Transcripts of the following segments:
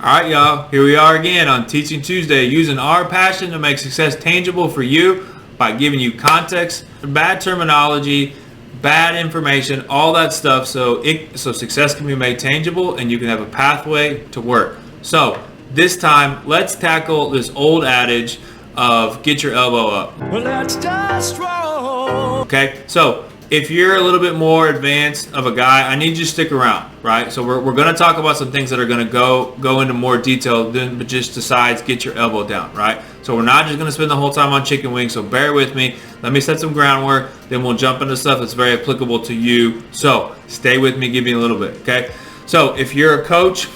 All right, y'all, here we are again on Teaching Tuesday, using our passion to make success tangible for you by giving you context, bad terminology, bad information, all that stuff, so success can be made tangible and you can have a pathway to work. So this time, let's tackle this old adage of get your elbow up. Well, let's just roll. Okay, so if you're a little bit more advanced of a guy, I need you to stick around, right? So we're going to talk about some things that are going to go into more detail than just besides get your elbow down, right? So we're not just going to spend the whole time on chicken wings, so bear with me. Let me set some groundwork, then we'll jump into stuff that's very applicable to you. So stay with me, give me a little bit, okay? So if you're a coach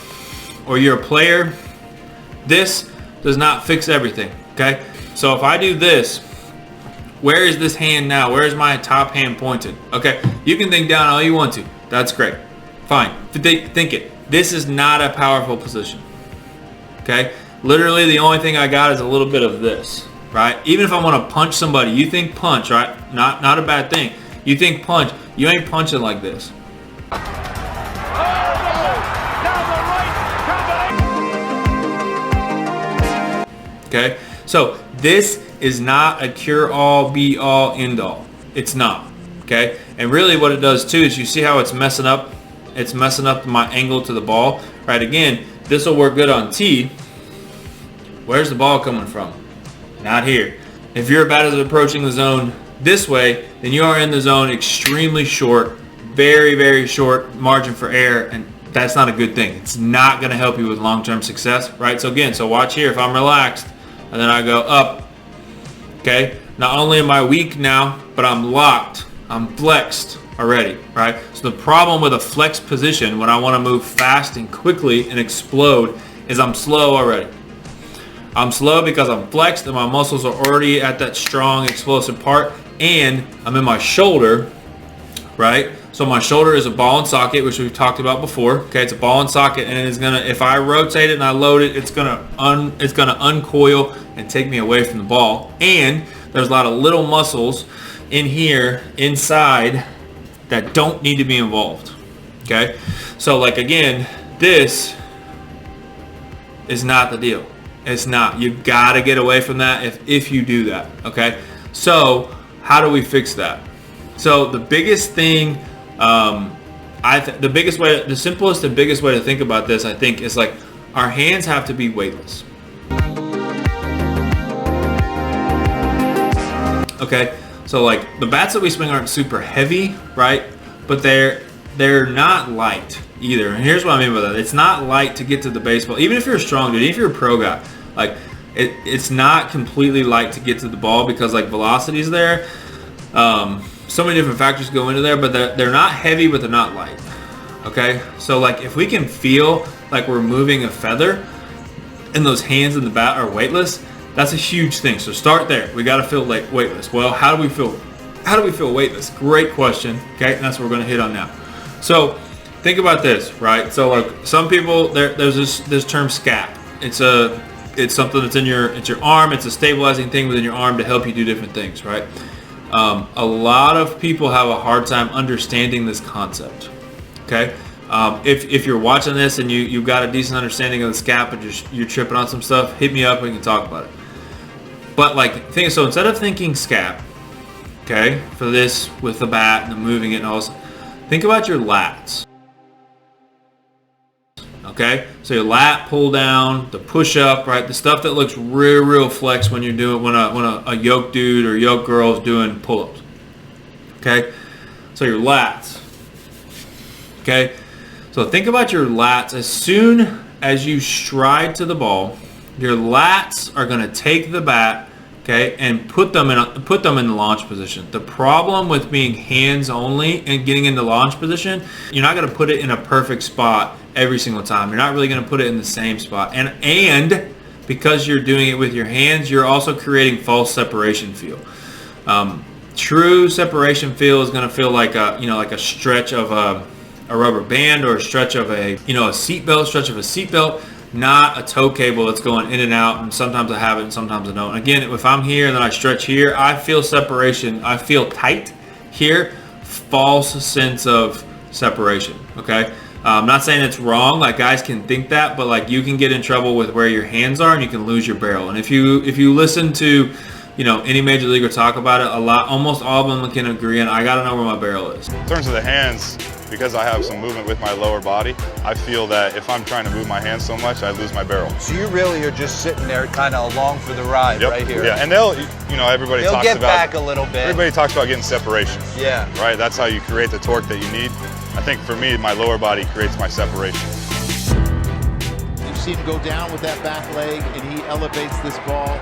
or you're a player, this does not fix everything, okay? So if I do this, where is this hand now? Where is my top hand pointed? Okay, you can think down all you want to. That's great. Fine. Think it. This is not a powerful position. Okay? Literally the only thing I got is a little bit of this, right? Even if I want to punch somebody, you think punch, right? Not a bad thing. You think punch, you ain't punching like this. Okay? So this is not a cure-all, be-all, end-all. It's not, okay? And really what it does too is you see how it's messing up? It's messing up my angle to the ball, right? Again, this will work good on tee. Where's the ball coming from? Not here. If you're about as approaching the zone this way, then you are in the zone extremely short, very, very short margin for error, and that's not a good thing. It's not going to help you with long-term success, right? So again, so watch here. If I'm relaxed and then I go up, okay, not only am I weak now, but I'm locked, I'm flexed already, right? So the problem with a flex position when I want to move fast and quickly and explode is I'm slow already. I'm slow because I'm flexed and my muscles are already at that strong explosive part, and I'm in my shoulder, right? So my shoulder is a ball and socket, which we've talked about before. Okay, it's a ball and socket, and it's gonna, if I rotate it and I load it, it's gonna uncoil and take me away from the ball. And there's a lot of little muscles in here inside that don't need to be involved. Okay, so like again, this is not the deal. It's not. You gotta get away from that if you do that. Okay, so how do we fix that? So the biggest thing, the simplest and biggest way to think about this, I think, is like our hands have to be weightless. Okay, so like the bats that we swing aren't super heavy, right? But they're not light either. And here's what I mean by that: it's not light to get to the baseball. Even if you're a strong dude, even if you're a pro guy, like it's not completely light to get to the ball because like velocity is there. So many different factors go into there, but they're not heavy, but they're not light. Okay, so like if we can feel like we're moving a feather and those hands in the bat are weightless, that's a huge thing. So start there. We got to feel like weightless. Well, how do we feel weightless? Great question. Okay, and that's what we're going to hit on now. So think about this, right? So like some people, there's this term scap. It's something that's in your arm. It's a stabilizing thing within your arm to help you do different things, right? A lot of people have a hard time understanding this concept. Okay, if you're watching this and you've got a decent understanding of the scap and you're tripping on some stuff, hit me up. We can talk about it. But like, so instead of thinking scap, okay, for this with the bat and the moving it and all this, think about your lats. Okay, so your lat pull down, the push up, right? The stuff that looks real flex when you're doing when a yoke dude or yoke girl is doing pull-ups. Okay, so your lats. Okay, so think about your lats. As soon as you stride to the ball, your lats are going to take the bat, okay, and put them in the launch position. The problem with being hands only and getting into launch position, you're not going to put it in a perfect spot every single time. You're not really going to put it in the same spot. And because you're doing it with your hands, you're also creating false separation feel. True separation feel is going to feel like a stretch of a rubber band or a stretch of a seatbelt, not a tow cable that's going in and out, and sometimes I have it and sometimes I don't. Again, if I'm here and then I stretch here, I feel separation. I feel tight here, false sense of separation, okay? I'm not saying it's wrong, like guys can think that, but like you can get in trouble with where your hands are and you can lose your barrel. And if you listen to, you know, any major leaguer talk about it, almost all of them can agree, and I gotta know where my barrel is. In terms of the hands, because I have some movement with my lower body, I feel that if I'm trying to move my hands so much, I lose my barrel. So you really are just sitting there kind of along for the ride. Yep. Right here. Yeah, and everybody talks about... They'll get back a little bit. Everybody talks about getting separation. Yeah. Right, that's how you create the torque that you need. I think for me, my lower body creates my separation. You've seen him go down with that back leg, and he elevates this ball.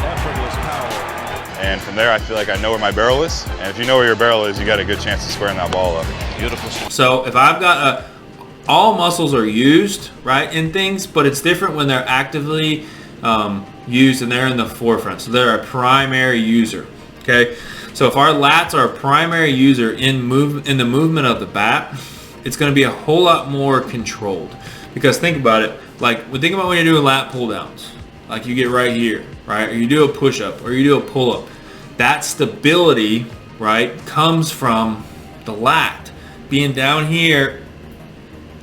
Effortless power. And from there, I feel like I know where my barrel is. And if you know where your barrel is, you got a good chance of squaring that ball up. Beautiful. So if I've got all muscles are used, right, in things, but it's different when they're actively used and they're in the forefront. So they're a primary user, okay? So if our lats are a primary user in the movement of the bat, it's going to be a whole lot more controlled. Because think about it, like think about when you're doing lat pull downs, like you get right here, right, or you do a push up or you do a pull up. That stability, right, comes from the lat being down here.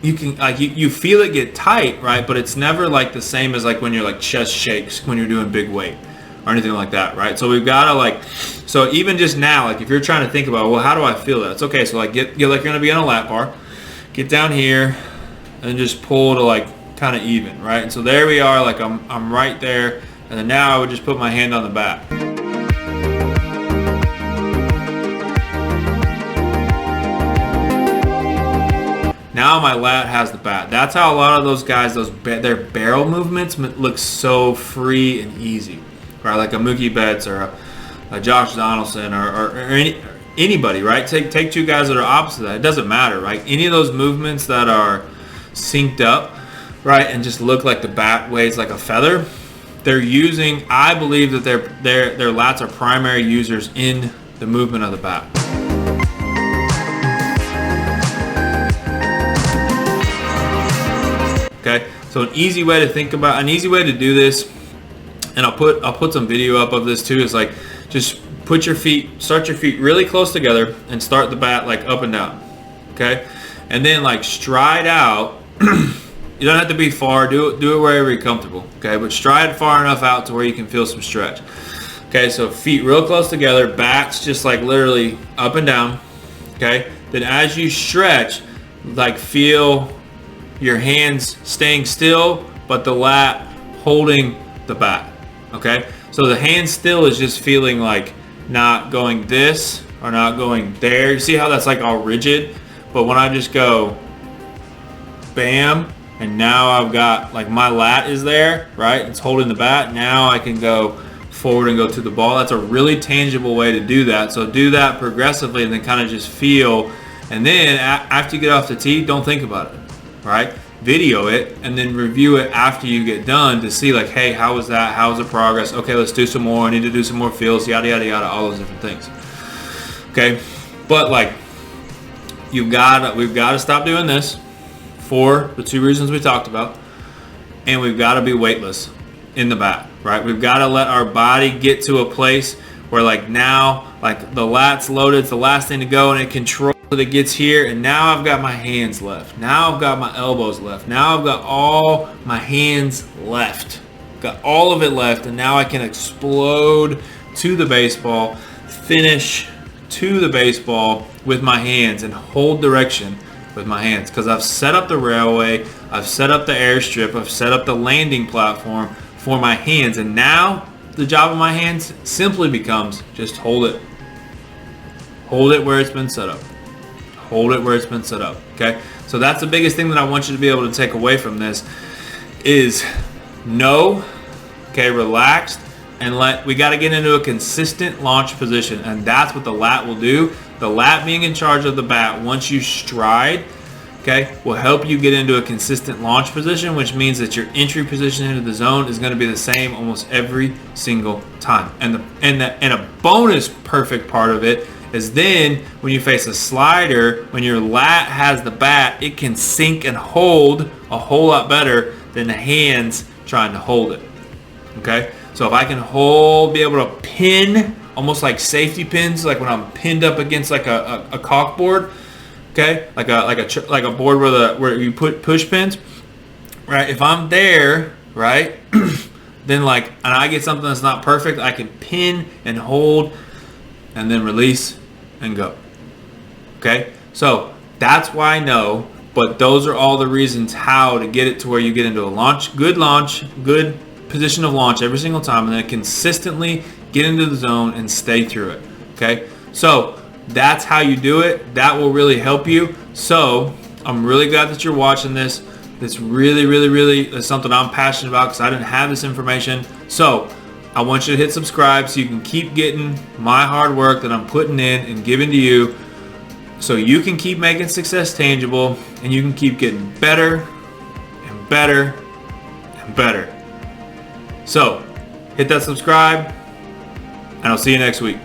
You can like you feel it get tight, right, but it's never like the same as like when you're like chest shakes when you're doing big weight or anything like that, right? So we've got to like, so even just now, like if you're trying to think about, well, how do I feel that? It's okay. So like get like you're gonna be on a lat bar, get down here, and just pull to like kind of even, right? And so there we are, like I'm right there, and then now I would just put my hand on the bat. Now my lat has the bat. That's how a lot of those guys, their barrel movements look so free and easy, right? Like a Mookie Betts or a Josh Donaldson or anybody, right? Take two guys that are opposite of that. It doesn't matter, right? Any of those movements that are synced up, right, and just look like the bat weighs like a feather, they're using, I believe that their lats are primary users in the movement of the bat. Okay, so an easy way to do this, and I'll put some video up of this too, is like just start your feet really close together and start the bat like up and down. Okay, and then like stride out. You don't have to be far. Do it wherever you're comfortable. Okay, but stride far enough out to where you can feel some stretch. Okay, so feet real close together, bats just like literally up and down. Okay, then as you stretch, like feel your hands staying still, but the lat holding the bat. Okay, so the hand still is just feeling like not going this or not going there. You see how that's like all rigid? But when I just go bam, and now I've got like my lat is there, right? It's holding the bat. Now I can go forward and go to the ball. That's a really tangible way to do that. So do that progressively and then kind of just feel. And then after you get off the tee, don't think about it, right? Video it and then review it after you get done to see like, hey, how was that? How's the progress? Okay, let's do some more. I need to do some more feels, yada, yada, yada, all those different things. Okay, but like we've got to stop doing this for the two reasons we talked about, and we've got to be weightless in the bat, right? We've got to let our body get to a place where like now, like the lat's loaded, it's the last thing to go, and it controls it. It gets here, and now I've got my hands left. Now I've got my elbows left. Now I've got all my hands left. Got all of it left, and now I can explode to the baseball, finish to the baseball with my hands, and hold direction with my hands, because I've set up the railway, I've set up the airstrip, I've set up the landing platform for my hands, and now the job of my hands simply becomes just hold it. Hold it where it's been set up. Hold it where it's been set up. Okay, so that's the biggest thing that I want you to be able to take away from this is know, okay, relaxed, and we got to get into a consistent launch position, and that's what the lat will do. The lat being in charge of the bat once you stride, okay, will help you get into a consistent launch position, which means that your entry position into the zone is going to be the same almost every single time. And a bonus perfect part of it is then when you face a slider, when your lat has the bat, it can sink and hold a whole lot better than the hands trying to hold it. Okay, so if I can hold, be able to pin, almost like safety pins, like when I'm pinned up against like a caulk board, okay, like a board where you put push pins, right? If I'm there, right, then and I get something that's not perfect, I can pin and hold and then release and go. Okay, so that's why I know, but those are all the reasons how to get it to where you get into a good position of launch every single time, and then consistently get into the zone and stay through it. Okay, so that's how you do it. That will really help you. So I'm really glad that you're watching this. This really is something I'm passionate about because I didn't have this information. So I want you to hit subscribe so you can keep getting my hard work that I'm putting in and giving to you, so you can keep making success tangible and you can keep getting better and better and better. So hit that subscribe and I'll see you next week.